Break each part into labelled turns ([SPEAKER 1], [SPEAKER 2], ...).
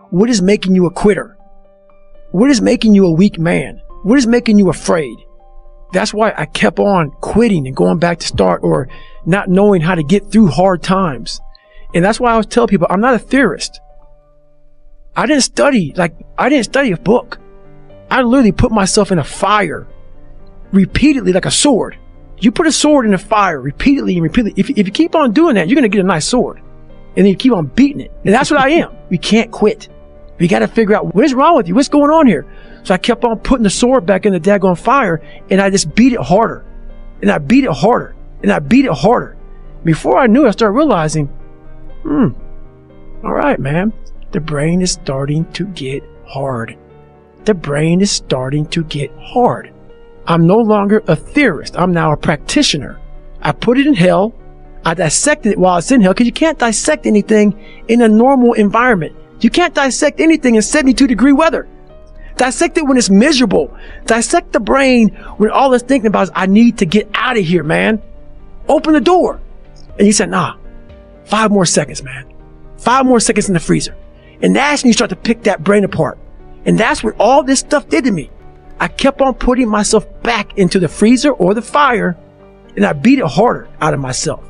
[SPEAKER 1] what is making you a quitter? What is making you a weak man? What is making you afraid? That's why I kept on quitting and going back to start, or not knowing how to get through hard times. And that's why I always tell people, I'm not a theorist. I didn't study a book. I literally put myself in a fire repeatedly like a sword. You put a sword in a fire repeatedly and repeatedly. If you keep on doing that, you're going to get a nice sword. And then you keep on beating it. And that's what I am. We can't quit. We got to figure out what is wrong with you. What's going on here? So I kept on putting the sword back in the daggone fire, and I just beat it harder. And I beat it harder. And I beat it harder. Before I knew it, I started realizing, all right, man, the brain is starting to get hard. The brain is starting to get hard. I'm no longer a theorist. I'm now a practitioner. I put it in hell. I dissected it while it's in hell, because you can't dissect anything in a normal environment. You can't dissect anything in 72-degree weather. Dissect it when it's miserable. Dissect the brain when all it's thinking about is, I need to get out of here, man. Open the door. And you said, nah, 5 more seconds, man. 5 more seconds in the freezer. And that's when you start to pick that brain apart. And that's what all this stuff did to me. I kept on putting myself back into the freezer or the fire, and I beat it harder out of myself,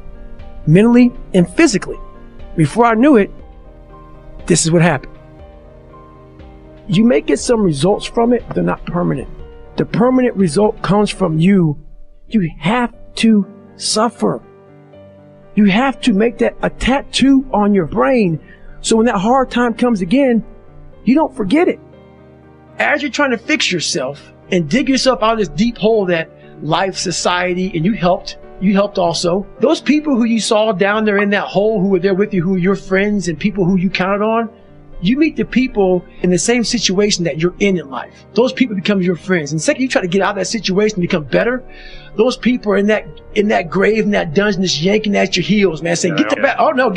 [SPEAKER 1] mentally and physically. Before I knew it, this is what happened. You may get some results from it, but they're not permanent. The permanent result comes from you. You have to suffer. You have to make that a tattoo on your brain, so when that hard time comes again, you don't forget it. As you're trying to fix yourself and dig yourself out of this deep hole that life, society, and you helped also. Those people who you saw down there in that hole, who were there with you, who were your friends and people who you counted on, you meet the people in the same situation that you're in life. Those people become your friends. And the second you try to get out of that situation and become better, those people are in that grave, in that dungeon, just yanking at your heels, man, saying, get the back. Oh no,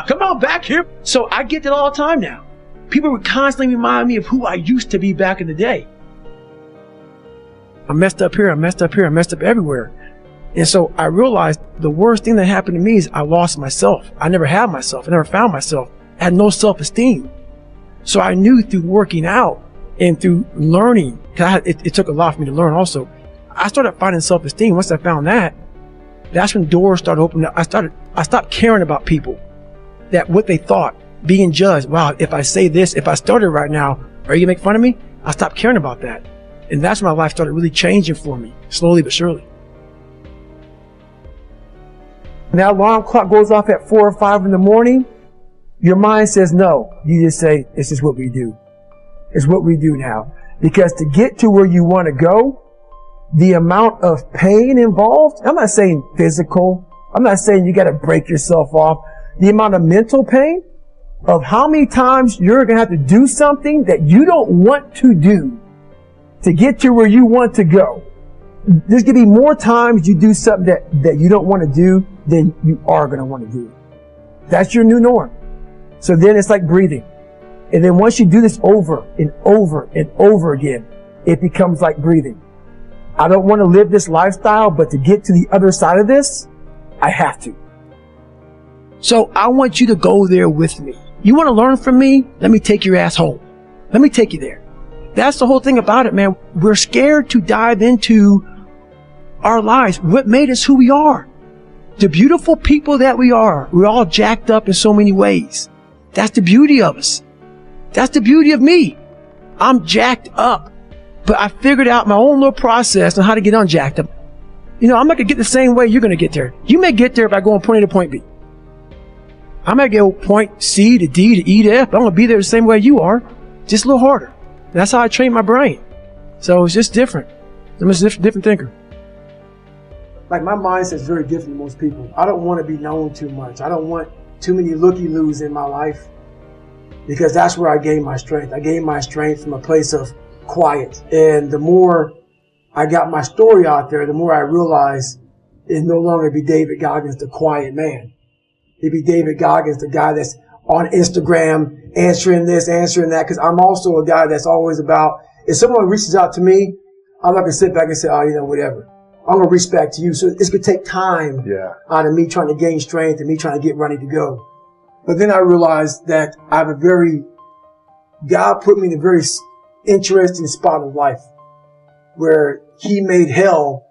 [SPEAKER 1] come on back here. So I get that all the time now. People would constantly remind me of who I used to be back in the day. I messed up here, I messed up here, I messed up everywhere. And so I realized the worst thing that happened to me is I lost myself. I never had myself. I never found myself. I had no self-esteem. So I knew through working out and through learning, because it took a lot for me to learn also. I started finding self-esteem. Once I found that, that's when doors started opening up. I stopped caring about people, that what they thought, being judged. Wow, if I say this, if I started right now, are you gonna make fun of me? I stopped caring about that. And that's when my life started really changing for me, slowly but surely. When that alarm clock goes off at 4 or 5 in the morning, your mind says no. You just say, this is what we do. It's what we do now. Because to get to where you want to go, the amount of pain involved, I'm not saying physical, I'm not saying you got to break yourself off. The amount of mental pain of how many times you're going to have to do something that you don't want to do to get to where you want to go. There's going to be more times you do something that you don't want to do than you are going to want to do. That's your new norm. So then it's like breathing. And then once you do this over and over and over again, it becomes like breathing. I don't want to live this lifestyle, but to get to the other side of this, I have to. So I want you to go there with me. You want to learn from me? Let me take your ass home. Let me take you there. That's the whole thing about it, man. We're scared to dive into our lives. What made us who we are? The beautiful people that we are. We're all jacked up in so many ways. That's the beauty of us. That's the beauty of me. I'm jacked up. But I figured out my own little process on how to get unjacked up. You know, I'm not going to get the same way you're going to get there. You may get there by going point A to point B. I might go point C to D to E to F, but I'm going to be there the same way you are, just a little harder. That's how I train my brain. So it's just different. I'm just a different thinker. Like, my mindset's very different than most people. I don't want to be known too much. I don't want too many looky-loos in my life, because that's where I gain my strength. I gain my strength from a place of quiet. And the more I got my story out there, the more I realized it'd no longer be David Goggins, the quiet man. It'd be David Goggins, the guy that's on Instagram, answering this, answering that, because I'm also a guy that's always about, if someone reaches out to me, I'm not going to sit back and say, oh, you know, whatever. I'm going to reach back to you. So it's going to take time out of me trying to gain strength and me trying to get ready to go. But then I realized that I have a very God put me in a very interesting spot of life where he made hell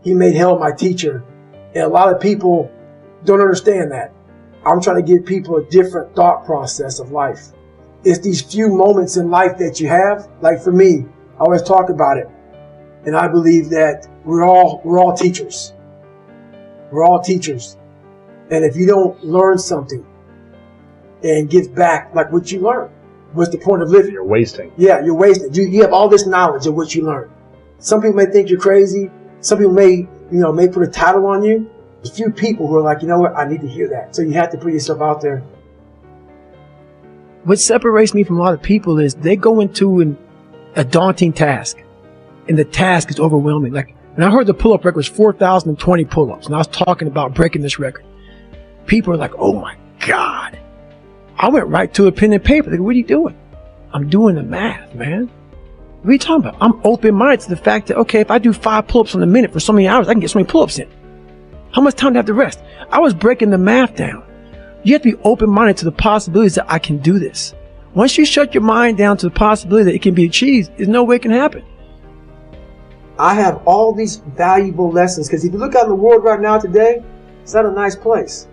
[SPEAKER 1] my teacher. And a lot of people don't understand that. I'm trying to give people a different thought process of life. It's these few moments in life that you have. Like for me, I always talk about it. And I believe that we're all teachers. We're all teachers. And if you don't learn something and give back like what you learned, what's the point of living?
[SPEAKER 2] You're wasting.
[SPEAKER 1] Yeah, you're wasting. You have all this knowledge of what you learned. Some people may think you're crazy. Some people may put a title on you. There's a few people who are like, you know what, I need to hear that. So you have to put yourself out there. What separates me from a lot of people is they go into a daunting task, and the task is overwhelming. Like, when I heard the pull-up record was 4,020 pull-ups, and I was talking about breaking this record. People are like, oh my God. I went right to a pen and paper. Like, what are you doing? I'm doing the math, man. What are you talking about? I'm open-minded to the fact that, okay, if I do 5 pull-ups in a minute for so many hours, I can get so many pull-ups in. How much time do I have to rest? I was breaking the math down. You have to be open-minded to the possibilities that I can do this. Once you shut your mind down to the possibility that it can be achieved, there's no way it can happen. I have all these valuable lessons, because if you look out in the world right now today, it's not a nice place.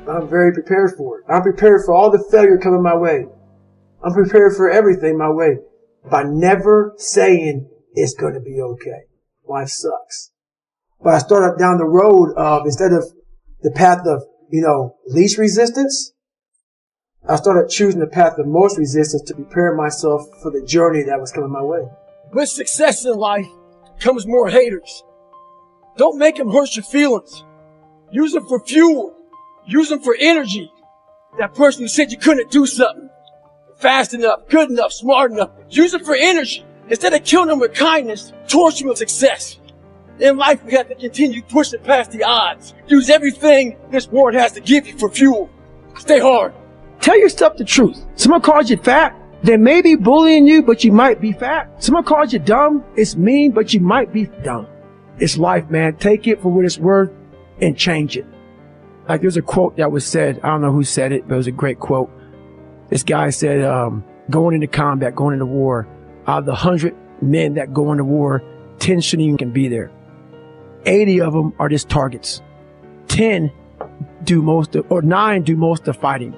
[SPEAKER 1] I'm very prepared for it. I'm prepared for all the failure coming my way. I'm prepared for everything my way by never saying it's going to be okay. Life sucks. But I started down the road of, instead of the path of, least resistance, I started choosing the path of most resistance to prepare myself for the journey that was coming my way. With success in life comes more haters. Don't make them hurt your feelings. Use them for fuel. Use them for energy. That person who said you couldn't do something fast enough, good enough, smart enough, use them for energy. Instead of killing them with kindness, torch them with success. In life, we have to continue pushing past the odds. Use everything this world has to give you for fuel. Stay hard. Tell yourself the truth. Someone calls you fat, they may be bullying you, but you might be fat. Someone calls you dumb, it's mean, but you might be dumb. It's life, man. Take it for what it's worth and change it. Like, there's a quote that was said, I don't know who said it, but it was a great quote. This guy said, going into combat, going into war, out of the 100 men that go into war, 10 shouldn't even be there. 80 of them are just targets. 9 do most of the fighting.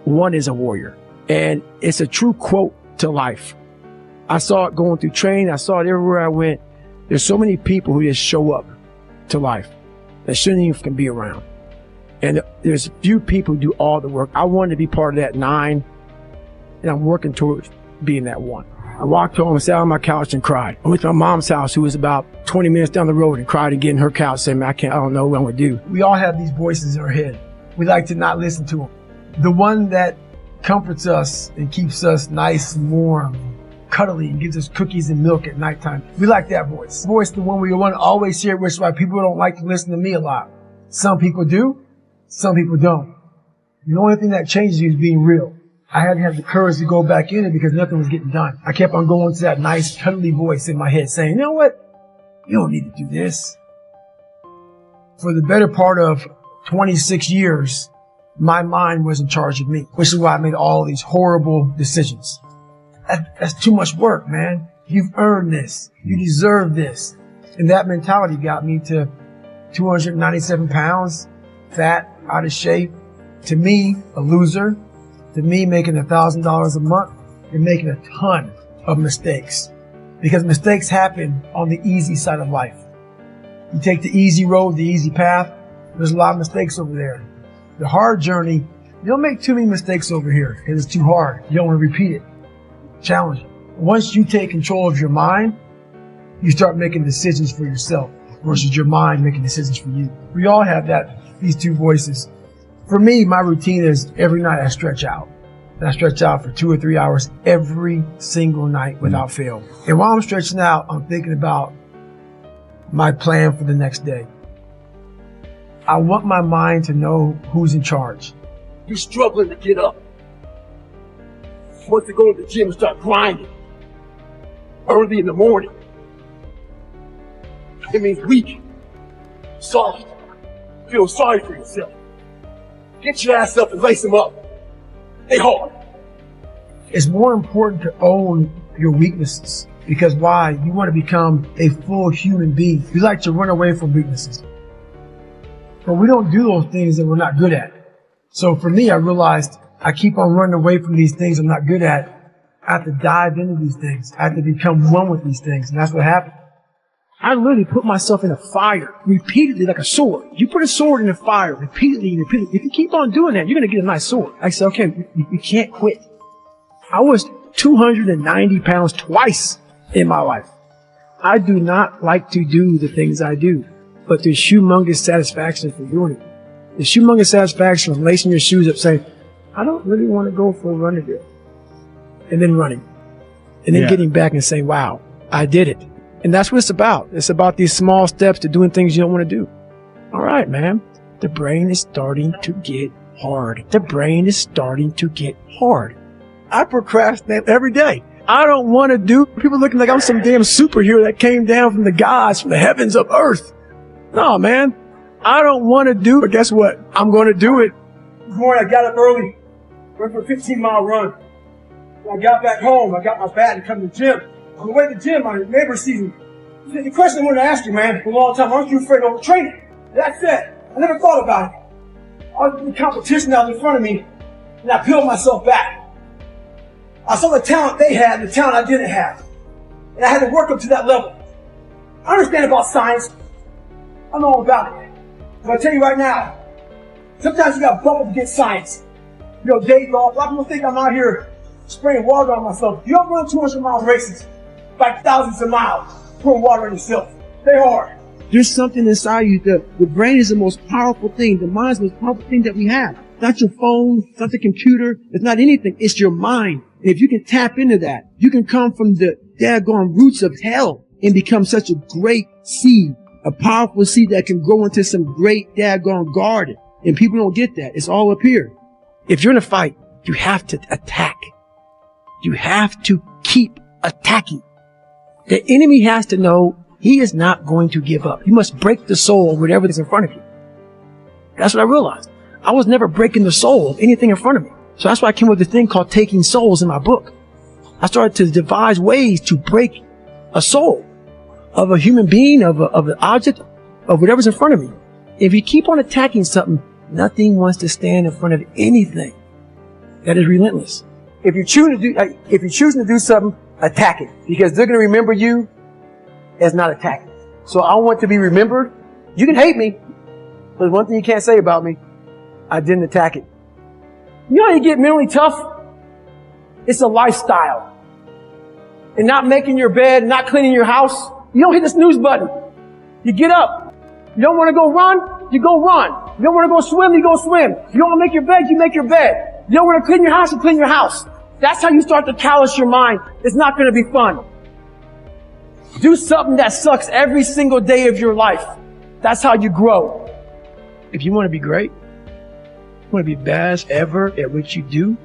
[SPEAKER 1] 1 is a warrior. And it's a true quote to life. I saw it going through training. I saw it everywhere I went. There's so many people who just show up to life that shouldn't even be around. And there's a few people who do all the work. I wanted to be part of that 9, and I'm working towards being that 1. I walked home and sat on my couch and cried. I went to my mom's house, who was about 20 minutes down the road, and cried again in her couch, saying, man, I don't know what I'm going to do. We all have these voices in our head. We like to not listen to them. The one that comforts us and keeps us nice and warm, cuddly, and gives us cookies and milk at nighttime. We like that voice. Voice, the one we want to always hear, which is why people don't like to listen to me a lot. Some people do, some people don't. The only thing that changes you is being real. I had to have the courage to go back in it because nothing was getting done. I kept on going to that nice, cuddly voice in my head saying, you know what? You don't need to do this. For the better part of 26 years, my mind was in charge of me, which is why I made all these horrible decisions. That's too much work, man. You've earned this. You deserve this. And that mentality got me to 297 pounds, fat, out of shape. To me, a loser. To me, making $1,000 a month and making a ton of mistakes. Because mistakes happen on the easy side of life. You take the easy road, the easy path, there's a lot of mistakes over there. The hard journey, you don't make too many mistakes over here because it's too hard. You don't want to repeat it. Challenge. Once you take control of your mind, you start making decisions for yourself versus your mind making decisions for you. We all have these two voices. For me, my routine is every night I stretch out. And I stretch out for 2 or 3 hours every single night without fail. And while I'm stretching out, I'm thinking about my plan for the next day. I want my mind to know who's in charge. You're struggling to get up. Want to go to the gym and start grinding early in the morning. It means weak, soft, feel sorry for yourself. Get your ass up and lace them up. Stay hard. It's more important to own your weaknesses. Because why? You want to become a full human being. We like to run away from weaknesses. But we don't do those things that we're not good at. So for me, I realized I keep on running away from these things I'm not good at. I have to dive into these things. I have to become one with these things. And that's what happened. I literally put myself in a fire repeatedly like a sword. You put a sword in a fire repeatedly and repeatedly. If you keep on doing that, you're going to get a nice sword. I said, okay, you can't quit. I was 290 pounds twice in my life. I do not like to do the things I do, but there's humongous satisfaction for doing it. There's humongous satisfaction from lacing your shoes up saying, I don't really want to go for a run today. And then running. And then getting back and saying, wow, I did it. And that's what it's about. It's about these small steps to doing things you don't want to do. All right, man. The brain is starting to get hard. The brain is starting to get hard. I procrastinate every day. I don't want to do. People looking like I'm some damn superhero that came down from the gods, from the heavens of earth. No, man. I don't want to do, but guess what? I'm going to do it. This morning I got up early, went for a 15-mile run. When I got back home, I got my bat and come to the gym. On the way to the gym, my neighbor sees me. The question I wanted to ask you, man, for a long time, aren't you afraid of overtraining? That's it. I never thought about it. All the competition that was in front of me, and I peeled myself back. I saw the talent they had and the talent I didn't have. And I had to work up to that level. I understand about science. I know all about it. But I tell you right now, sometimes you got to bump up against science. You know, days off. A lot of people think I'm out here spraying water on myself. You don't run 200-mile races by thousands of miles pouring water on yourself. Stay hard.
[SPEAKER 2] There's something inside you. The brain is the most powerful thing. The mind is the most powerful thing that we have. It's not your phone. It's not the computer. It's not anything. It's your mind. And if you can tap into that, you can come from the daggone roots of hell and become such a great seed, a powerful seed that can grow into some great daggone garden. And people don't get that. It's all up here. If you're in a fight, you have to attack. You have to keep attacking. The enemy has to know he is not going to give up. You must break the soul of whatever is in front of you. That's what I realized. I was never breaking the soul of anything in front of me. So that's why I came up with this thing called Taking Souls in my book. I started to devise ways to break a soul of a human being, of an object, of whatever's in front of me. If you keep on attacking something, nothing wants to stand in front of anything. That is relentless. If you're choosing to do something, attack it, because they're going to remember you as not attacking. So I want to be remembered. You can hate me, but one thing you can't say about me, I didn't attack it. You know how you get mentally tough? It's a lifestyle. And not making your bed, not cleaning your house. You don't hit the snooze button. You get up. You don't want to go run? You go run. You don't want to go swim? You go swim. You don't want to make your bed? You make your bed. You don't want to clean your house? You clean your house. That's how you start to callous your mind. It's not going to be fun. Do something that sucks every single day of your life. That's how you grow. If you want to be great, you want to be best ever at what you do,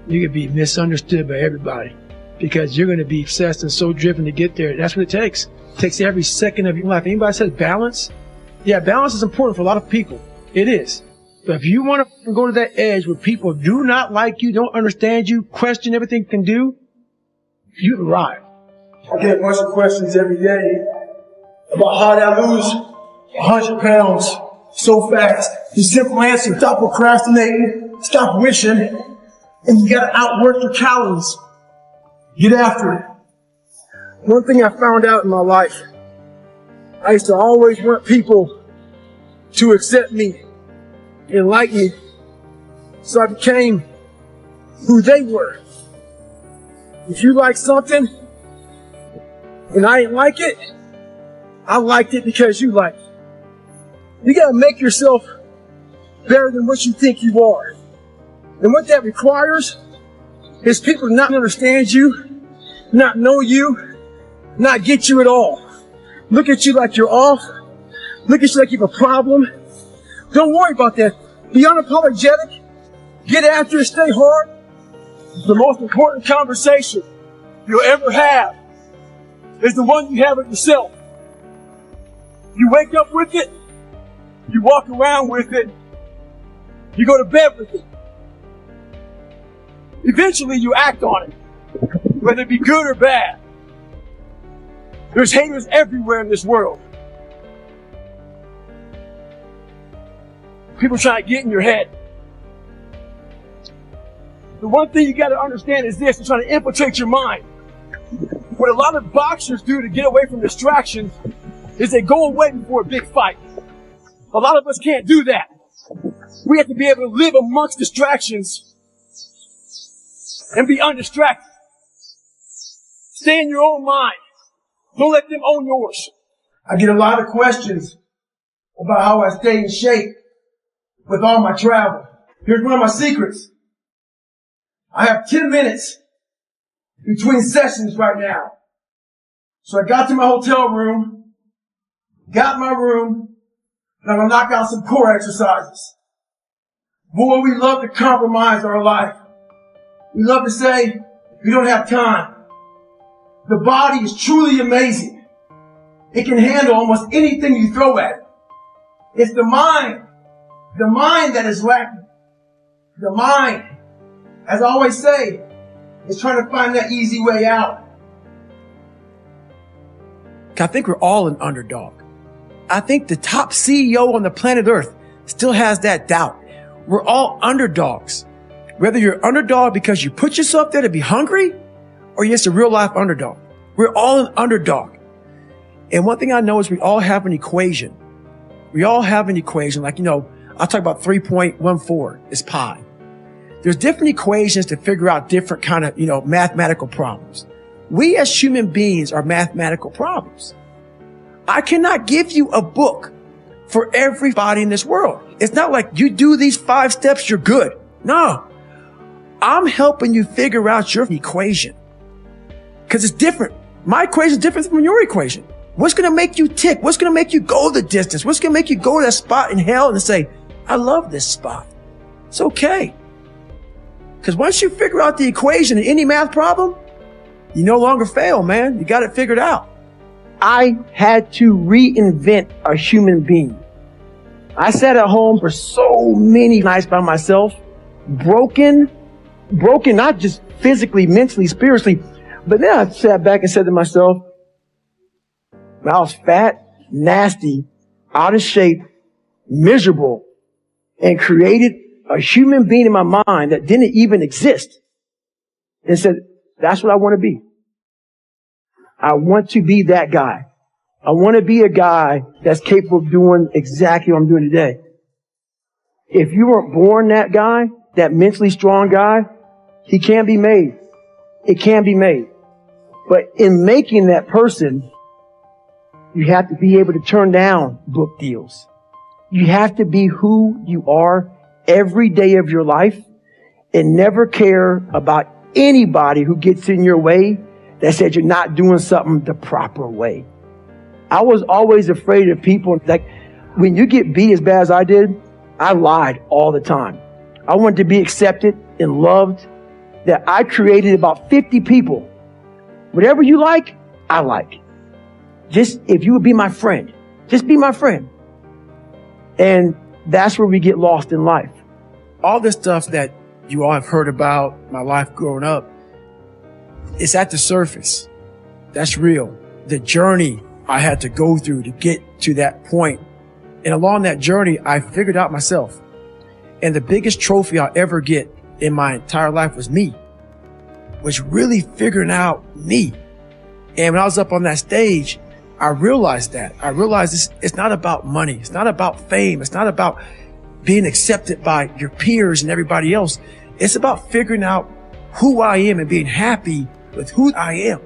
[SPEAKER 2] you're going to be misunderstood by everybody because you're going to be obsessed and so driven to get there. That's what it takes. It takes every second of your life. Anybody says balance? Yeah, balance is important for a lot of people. It is. But if you want to go to that edge where people do not like you, don't understand you, question everything you can do, you've arrived. I get a bunch of questions every day about how did I lose 100 pounds so fast. The simple answer, stop procrastinating, stop wishing, and you got to outwork your calories. Get after it. One thing I found out in my life, I used to always want people to accept me and like me, so I became who they were. If you like something and I didn't like it, I liked it because you liked it. You gotta make yourself better than what you think you are. And what that requires is people to not understand you, not know you, not get you at all. Look at you like you're off. Look at you like you have a problem. Don't worry about that. Be unapologetic. Get after it. Stay hard. The most important conversation you'll ever have is the one you have with yourself. You wake up with it. You walk around with it. You go to bed with it. eventually you act on it, whether it be good or bad. There's haters everywhere in this world. People trying to get in your head. The one thing you got to understand is this: they're trying to infiltrate your mind. What a lot of boxers do to get away from distractions is they go away before a big fight. A lot of us can't do that. We have to be able to live amongst distractions and be undistracted. Stay in your own mind. Don't let them own yours. I get a lot of questions about how I stay in shape with all my travel. Here's one of my secrets. I have 10 minutes between sessions right now. So I got to my hotel room, got my room, and I'm going to knock out some core exercises. Boy, we love to compromise our life. We love to say, we don't have time. The body is truly amazing. It can handle almost anything you throw at it. It's the mind that is lacking. The mind, as I always say, is trying to find that easy way out. I think we're all an underdog. I think the top CEO on the planet Earth still has that doubt. We're all underdogs. Whether you're underdog because you put yourself there to be hungry, or you're just a real life underdog. We're all an underdog. And one thing I know is we all have an equation. We all have an equation. Like, I'll talk about 3.14 is pi. There's different equations to figure out different kind of, mathematical problems. We as human beings are mathematical problems. I cannot give you a book for everybody in this world. It's not like you do these 5 steps, you're good. No. I'm helping you figure out your equation. Because it's different. My equation is different from your equation. What's going to make you tick? What's going to make you go the distance? What's going to make you go to that spot in hell and say, I love this spot? It's okay. Because once you figure out the equation in any math problem, you no longer fail, man. You got it figured out. I had to reinvent a human being. I sat at home for so many nights by myself, broken, not just physically, mentally, spiritually, but then I sat back and said to myself, I was fat, nasty, out of shape, miserable, and created a human being in my mind that didn't even exist. And said, that's what I want to be. I want to be that guy. I want to be a guy that's capable of doing exactly what I'm doing today. If you weren't born that guy, that mentally strong guy, he can be made. It can be made. But in making that person, you have to be able to turn down book deals. You have to be who you are every day of your life and never care about anybody who gets in your way that said you're not doing something the proper way. I was always afraid of people. Like, when you get beat as bad as I did, I lied all the time. I wanted to be accepted and loved. That I created about 50 people. Whatever you like, I like. Just, if you would be my friend, just be my friend. And that's where we get lost in life. All this stuff that you all have heard about my life growing up, it's at the surface. That's real. The journey I had to go through to get to that point. And along that journey, I figured out myself. And the biggest trophy I'll ever get in my entire life was really figuring out me. And when I was up on that stage, I realized that. I realized it's not about money. It's not about fame. It's not about being accepted by your peers and everybody else. It's about figuring out who I am and being happy with who I am.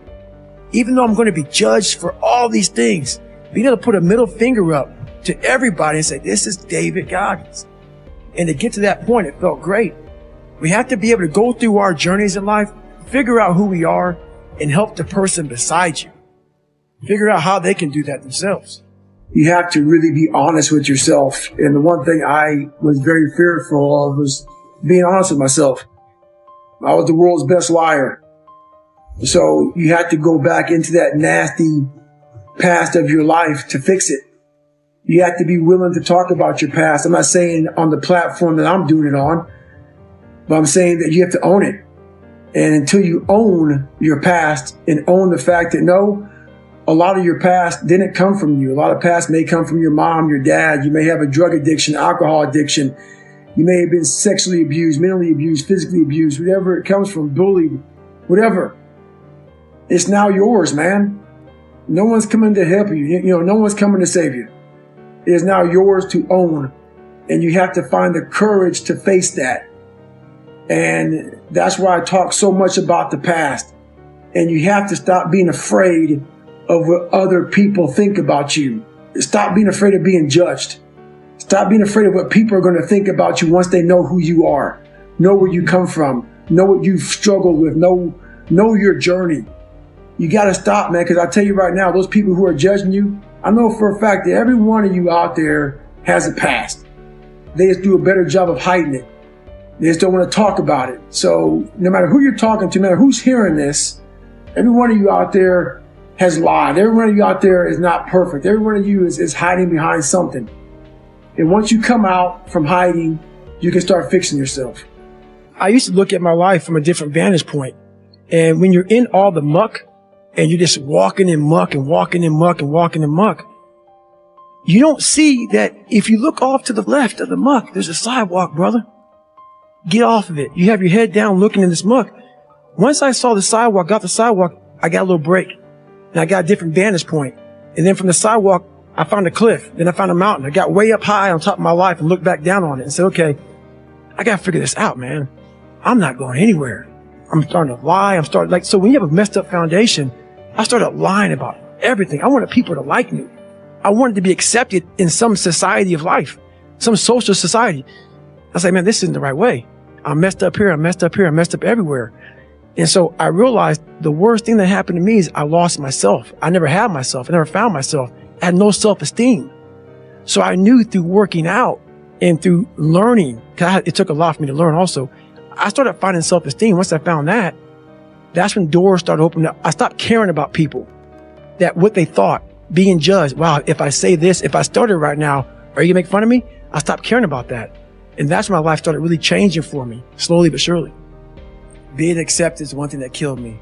[SPEAKER 2] Even though I'm going to be judged for all these things, being able to put a middle finger up to everybody and say, this is David Goggins. And to get to that point, it felt great. We have to be able to go through our journeys in life, figure out who we are, and help the person beside you. Figure out how they can do that themselves. You have to really be honest with yourself. And the one thing I was very fearful of was being honest with myself. I was the world's best liar. So you have to go back into that nasty past of your life to fix it. You have to be willing to talk about your past. I'm not saying on the platform that I'm doing it on, but I'm saying that you have to own it. And until you own your past and own the fact that no, a lot of your past didn't come from you. A lot of past may come from your mom, your dad. You may have a drug addiction, alcohol addiction. You may have been sexually abused, mentally abused, physically abused, whatever it comes from, bullied, whatever. It's now yours, man. No one's coming to help you. No one's coming to save you. It is now yours to own. And you have to find the courage to face that. And that's why I talk so much about the past. And you have to stop being afraid of what other people think about you. Stop being afraid of being judged. Stop being afraid of what people are going to think about you once they know who you are, know where you come from, know what you've struggled with, know your journey. You got to stop, man, because I tell you right now, those people who are judging you, I know for a fact that every one of you out there has a past. They just do a better job of hiding it. They just don't want to talk about it. So no matter who you're talking to, no matter who's hearing this, every one of you out there has lied. Every one of you out there is not perfect. Every one of you is hiding behind something. And once you come out from hiding, you can start fixing yourself.
[SPEAKER 1] I used to look at my life from a different vantage point. And when you're in all the muck and you're just walking in muck and walking in muck and walking in muck, you don't see that if you look off to the left of the muck, there's a sidewalk, brother. Get off of it. You have your head down looking in this muck. Once I saw the sidewalk, got the sidewalk, I got a little break. And I got a different vantage point. And then from the sidewalk, I found a cliff. Then I found a mountain. I got way up high on top of my life and looked back down on it and said, okay, I got to figure this out, man. I'm not going anywhere. I'm starting to lie. So when you have a messed up foundation, I started lying about everything. I wanted people to like me. I wanted to be accepted in some society of life, some social society. I was like, man, this isn't the right way. I'm messed up here. I'm messed up here. I'm messed up everywhere. And so I realized the worst thing that happened to me is I lost myself. I never had myself. I never found myself. I had no self-esteem. So I knew through working out and through learning, because it took a lot for me to learn also, I started finding self-esteem. Once I found that, that's when doors started opening up. I stopped caring about people, that what they thought, being judged. Wow, if I say this, if I started right now, are you gonna make fun of me? I stopped caring about that. And that's when my life started really changing for me, slowly but surely. Being accepted is one thing that killed me.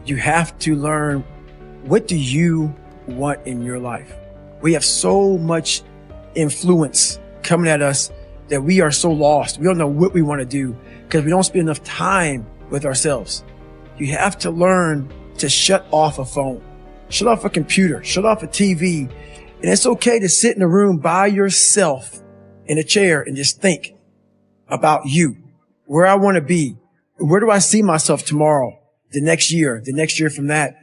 [SPEAKER 1] You have to learn, what do you want in your life? We have so much influence coming at us that we are so lost. We don't know what we want to do because we don't spend enough time with ourselves. You have to learn to shut off a phone, shut off a computer, shut off a TV. And it's okay to sit in a room by yourself in a chair and just think about you, where I want to be. Where do I see myself tomorrow, the next year from that?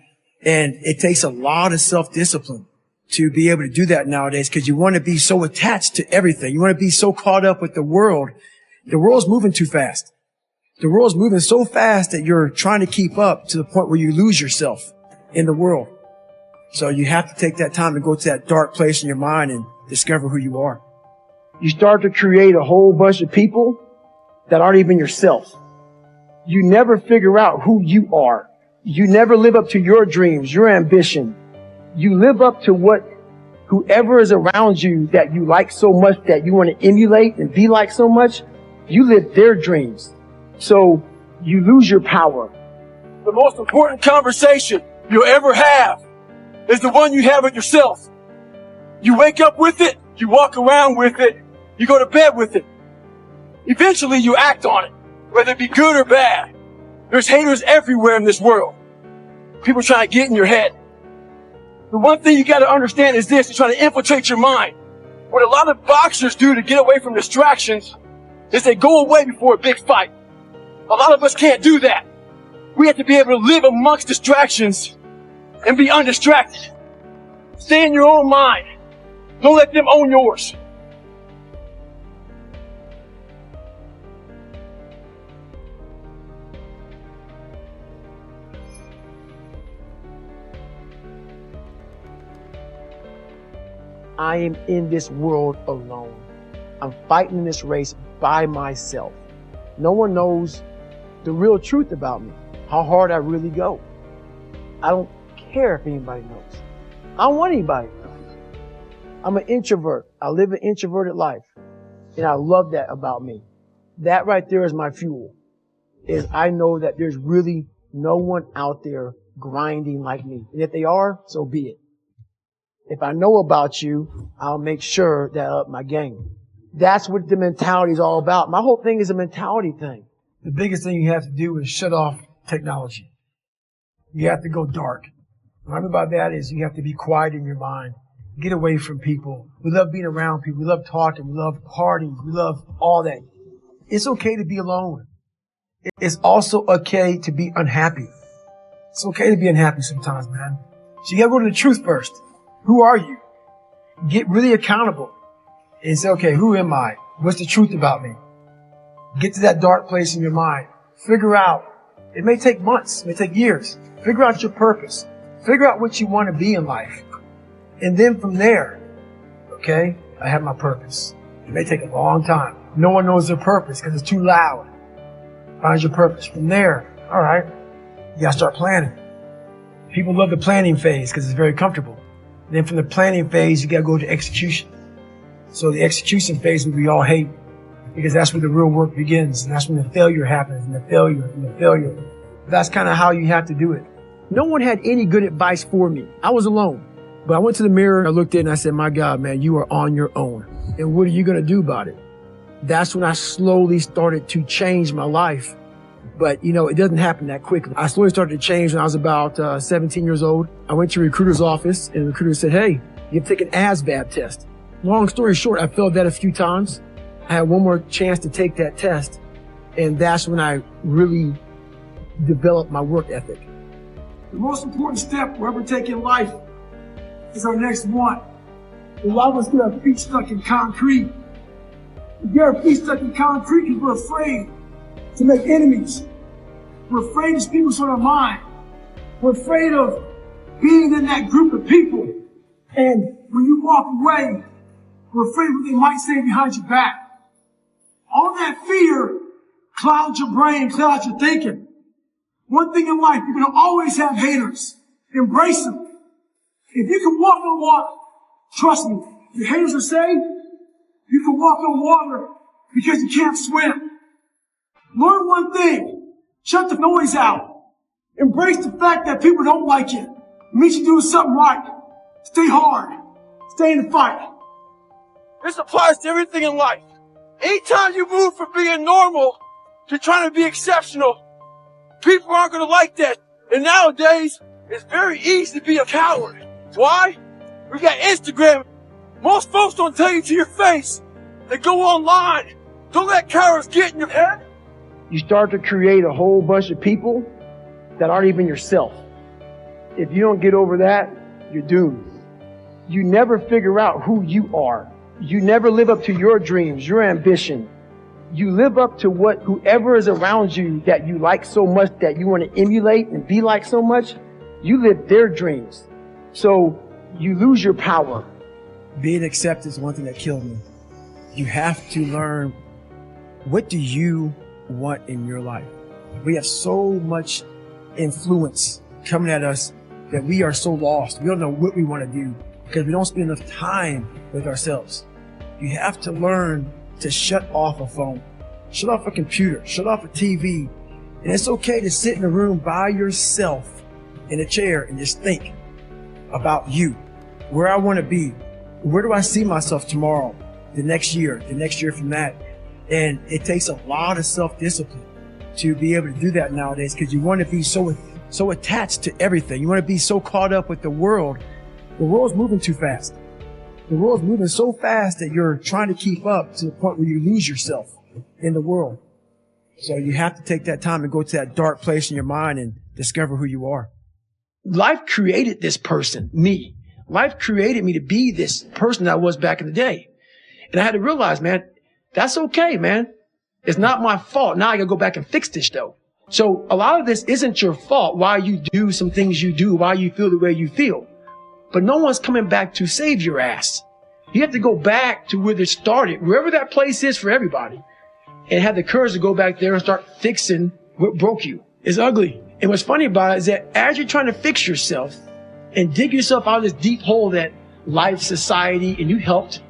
[SPEAKER 1] And it takes a lot of self-discipline to be able to do that nowadays because you want to be so attached to everything. You want to be so caught up with the world. The world's moving too fast. The world's moving so fast that you're trying to keep up to the point where you lose yourself in the world. So you have to take that time to go to that dark place in your mind and discover who you are. You start to create a whole bunch of people that aren't even yourself. You never figure out who you are. You never live up to your dreams, your ambition. You live up to what whoever is around you that you like so much, that you want to emulate and be like so much, you live their dreams. So you lose your power. The most important conversation you'll ever have is the one you have with yourself. You wake up with it, you walk around with it, you go to bed with it. Eventually you act on it, whether it be good or bad. There's haters everywhere in this world. People trying to get in your head. The one thing you got to understand is this: they're trying to infiltrate your mind. What a lot of boxers do to get away from distractions is they go away before a big fight. A lot of us can't do that. We have to be able to live amongst distractions and be undistracted. Stay in your own mind. Don't let them own yours. I am in this world alone. I'm fighting this race by myself. No one knows the real truth about me, how hard I really go. I don't care if anybody knows. I don't want anybody to know. I'm an introvert. I live an introverted life. And I love that about me. That right there is my fuel.
[SPEAKER 2] is I know that there's really no one out there grinding like me. And if they are, so be it. If I know about you, I'll make sure that I up my game. That's what the mentality is all about. My whole thing is a mentality thing.
[SPEAKER 1] The biggest thing you have to do is shut off technology. You have to go dark. What I mean by that is you have to be quiet in your mind. Get away from people. We love being around people. We love talking. We love parties. We love all that. It's okay to be alone. It's also okay to be unhappy. It's okay to be unhappy sometimes, man. So you gotta go to the truth first. Who are you? Get really accountable and say, okay, who am I? What's the truth about me? Get to that dark place in your mind. Figure out. It may take months. It may take years. Figure out your purpose. Figure out what you want to be in life. And then from there, okay, I have my purpose. It may take a long time. No one knows their purpose because it's too loud. Find your purpose. From there, all right, you got to start planning. People love the planning phase because it's very comfortable. Then from the planning phase, you got to go to execution. So the execution phase we all hate because that's where the real work begins. And that's when the failure happens and the failure. That's kind of how you have to do it. No one had any good advice for me. I was alone. But I went to the mirror, I looked at it and I said, my God, man, you are on your own. And what are you going to do about it? That's when I slowly started to change my life. But, you know, it doesn't happen that quickly. I slowly started to change when I was about 17 years old. I went to a recruiter's office and the recruiter said, hey, you have to take an ASVAB test. Long story short, I failed that a few times. I had one more chance to take that test. And that's when I really developed my work ethic. The most important step we'll ever take in life is our next one. A lot of us get our feet stuck in concrete. We get our feet stuck in concrete because we're afraid to make enemies. We're afraid to speak what's on our mind. We're afraid of being in that group of people. And when you walk away, we're afraid of what they might say behind your back. All that fear clouds your brain, clouds your thinking. One thing in life, you're going to always have haters. Embrace them. If you can walk on water, trust me, your haters will say, you can walk on water because you can't swim. Learn one thing. Shut the noise out. Embrace the fact that people don't like you. It means you're doing something right. Stay hard. Stay in the fight. This applies to everything in life. Anytime you move from being normal to trying to be exceptional, people aren't going to like that. And nowadays, it's very easy to be a coward. Why? We got Instagram. Most folks don't tell you to your face. They go online. Don't let cowards get in your head. You start to create a whole bunch of people that aren't even yourself. If you don't get over that, you're doomed. You never figure out who you are. You never live up to your dreams, your ambition. You live up to what whoever is around you that you like so much, that you want to emulate and be like so much, you live their dreams. So you lose your power. Being accepted is one thing that killed me. You have to learn, what do you want in your life? We have so much influence coming at us that we are so lost. We don't know what we want to do because we don't spend enough time with ourselves. You have to learn to shut off a phone, shut off a computer, shut off a TV. And it's okay to sit in a room by yourself in a chair and just think about you, where I want to be, where do I see myself tomorrow, the next year from that. And it takes a lot of self-discipline to be able to do that nowadays because you want to be so attached to everything. You want to be so caught up with the world. The world's moving too fast. The world's moving so fast that you're trying to keep up to the point where you lose yourself in the world. So you have to take that time and go to that dark place in your mind and discover who you are. Life created this person, me. Life created me to be this person that I was back in the day. And I had to realize, man, that's okay, man. It's not my fault. Now I gotta go back and fix this though. So a lot of this isn't your fault, why you do some things you do, why you feel the way you feel. But no one's coming back to save your ass. You have to go back to where it started, wherever that place is for everybody, and have the courage to go back there and start fixing what broke you. It's ugly. And what's funny about it is that as you're trying to fix yourself and dig yourself out of this deep hole that life, society, and you helped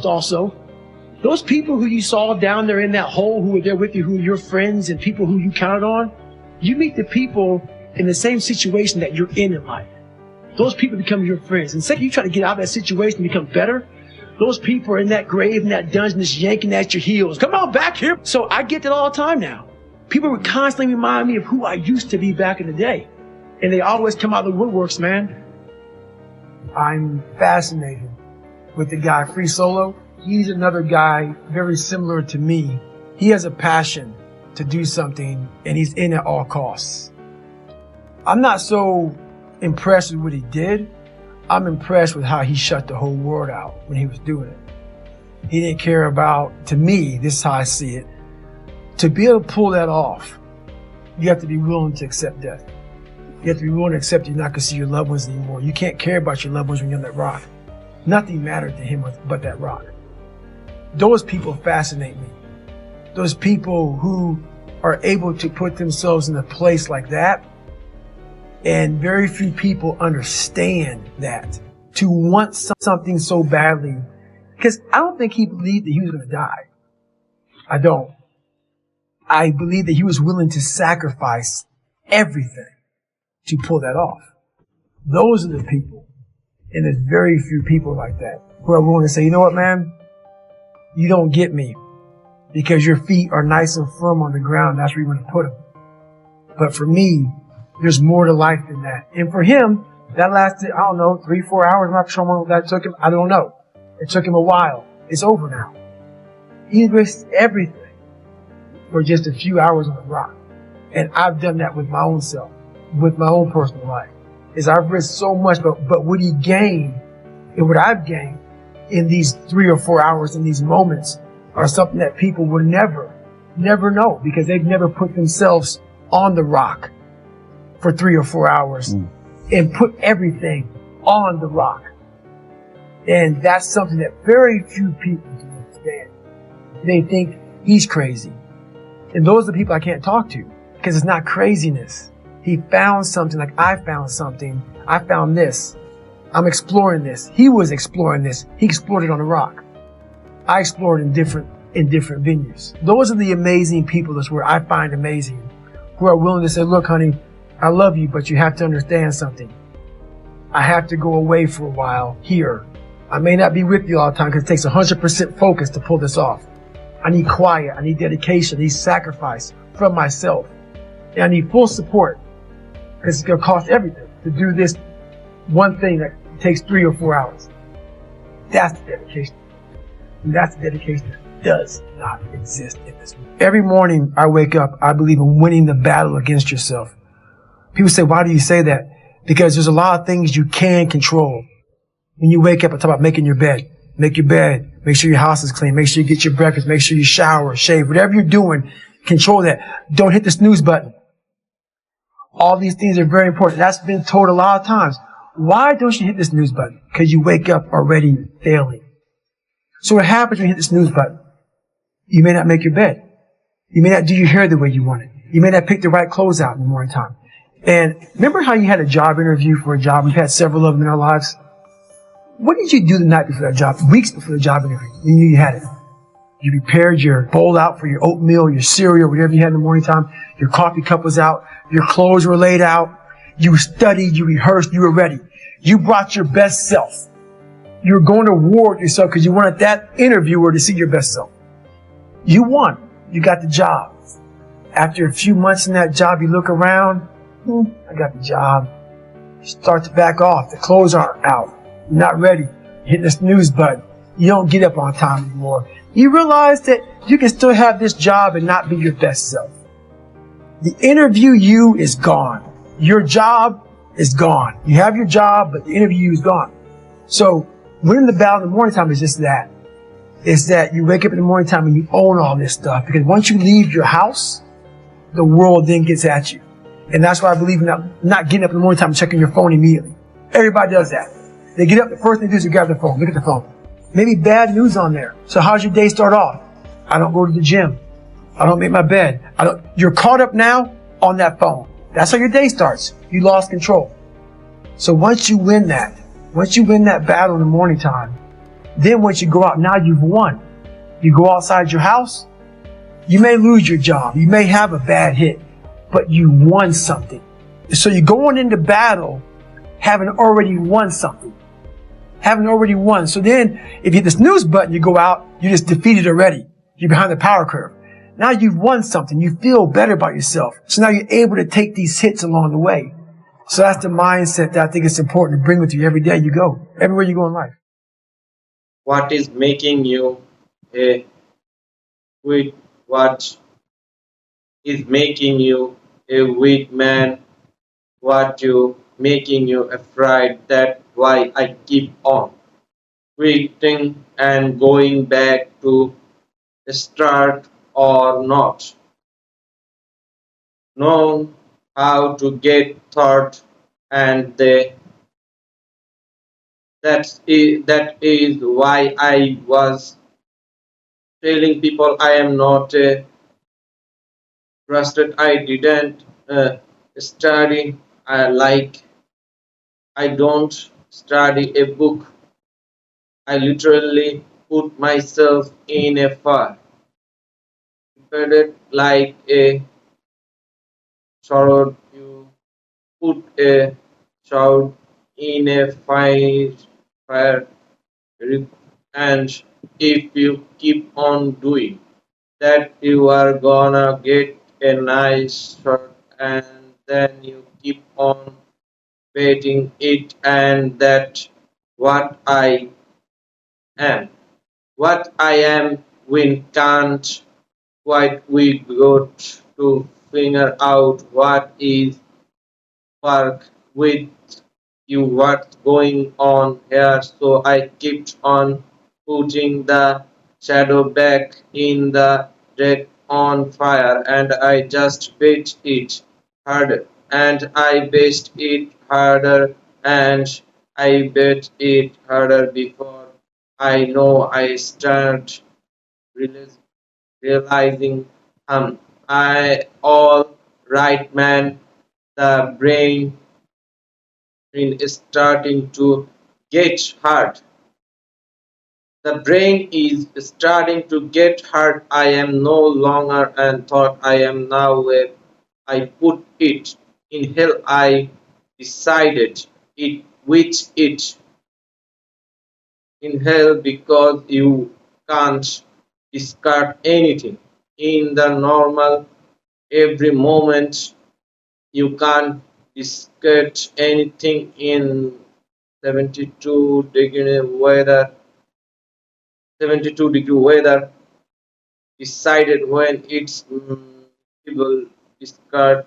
[SPEAKER 1] also. Those people who you saw down there in that hole, who were there with you, who are your friends and people who you counted on, you meet the people in the same situation that you're in life. Those people become your friends. And the second you try to get out of that situation and become better, those people are in that grave, in that dungeon, just yanking at your heels. Come on back here. So I get that all the time now. People would constantly remind me of who I used to be back in the day. And they always come out of the woodworks, man. I'm fascinated with the guy, Free Solo. He's another guy very similar to me. He has a passion to do something, and he's in at all costs. I'm not so impressed with what he did. I'm impressed with how he shut the whole world out when he was doing it. He didn't care about, to me, this is how I see it, to be able to pull that off, you have to be willing to accept death. You have to be willing to accept you're not going to see your loved ones anymore. You can't care about your loved ones when you're on that rock. Nothing mattered to him but that rock. Those people fascinate me. Those people who are able to put themselves in a place like that, and very few people understand that, to want something so badly. Because I don't think he believed that he was going to die. I don't. I believe that he was willing to sacrifice everything to pull that off. Those are the people, and there's very few people like that, who are willing to say, you know what, man? You don't get me because your feet are nice and firm on the ground. That's where you want to put them. But for me, there's more to life than that. And for him, that lasted, I don't know, 3-4 hours. I'm not sure how long that took him. I don't know. It took him a while. It's over now. He risked everything for just a few hours on the rock. And I've done that with my own self, with my own personal life. Is I've risked so much, but what he gained and what I've gained in these 3 or 4 hours, in these moments, are something that people will never know, because they've never put themselves on the rock for 3 or 4 hours and put everything on the rock. And that's something that very few people can understand. They think he's crazy. And those are the people I can't talk to, because it's not craziness. He found something like I found something. I found this. I'm exploring this. He was exploring this. He explored it on the rock. I explored in different venues. Those are the amazing people. That's where I find amazing, who are willing to say, look, honey, I love you, but you have to understand something. I have to go away for a while here. I may not be with you all the time because it takes 100% focus to pull this off. I need quiet. I need dedication. I need sacrifice from myself. And I need full support, because it's going to cost everything to do this one thing that takes 3 or 4 hours. That's the dedication. And that's the dedication that does not exist in this world. Every morning I wake up, I believe in winning the battle against yourself. People say, why do you say that? Because there's a lot of things you can control. When you wake up, I talk about making your bed. Make your bed. Make sure your house is clean. Make sure you get your breakfast. Make sure you shower, shave. Whatever you're doing, control that. Don't hit the snooze button. All these things are very important. That's been told a lot of times. Why don't you hit the snooze button? Because you wake up already failing. So what happens when you hit the snooze button? You may not make your bed. You may not do your hair the way you want it. You may not pick the right clothes out in the morning time. And remember how you had a job interview for a job? We've had several of them in our lives. What did you do the night before that job, weeks before the job interview? You knew you had it. You prepared your bowl out for your oatmeal, your cereal, whatever you had in the morning time. Your coffee cup was out. Your clothes were laid out. You studied, you rehearsed, you were ready. You brought your best self. You were going to war with yourself because you wanted that interviewer to see your best self. You won. You got the job. After a few months in that job, you look around. I got the job. You start to back off. The clothes aren't out. You're not ready. You hit the snooze button. You don't get up on time anymore. You realize that you can still have this job and not be your best self. The interview you is gone. Your job is gone. You have your job, but the interview you is gone. So winning the battle in the morning time is just that. It's that you wake up in the morning time and you own all this stuff. Because once you leave your house, the world then gets at you. And that's why I believe in not getting up in the morning time and checking your phone immediately. Everybody does that. They get up, the first thing they do is they grab their phone. Look at the phone. Maybe bad news on there. So how's your day start off? I don't go to the gym. I don't make my bed. You're caught up now on that phone. That's how your day starts. You lost control. So once you win that battle in the morning time, then once you go out, now you've won. You go outside your house, you may lose your job, you may have a bad hit, but you won something. So you're going into battle having already won something. Having already won. So then, if you hit the snooze button, you go out, you're just defeated already. You're behind the power curve. Now you've won something. You feel better about yourself. So now you're able to take these hits along the way. So that's the mindset that I think it's important to bring with you every day you go, everywhere you go in life.
[SPEAKER 3] What is making you a quit? What is making you a weak man? What you making you afraid? That why I keep on quitting and going back to start or not. Know how to get thought and that is why I was telling people I am not trusted. I didn't study. I don't study a book. I literally put myself in a fire, prepared like a sword. You put a sword in a fire, and if you keep on doing that, you are gonna get a nice shot, and then you keep on waiting it, and that what I am. What I am we can't quite we got to figure out what is work with you what's going on here, so I kept on putting the shadow back in the deck on fire, and I just beat it harder, and I based it harder, and I bet it harder before I know I start realize- realizing I all right man, the brain is starting to get hard. The brain is starting to get hard. I am no longer and thought I am now where I put it in hell. I decided it which it in hell because you can't discard anything in the normal every moment. You can't discard anything in 72-degree weather. 72-degree weather decided when it's will discard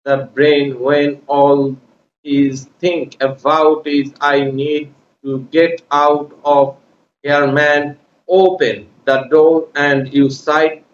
[SPEAKER 3] the brain when all is think about is I need to get out of here man, open the door and you sight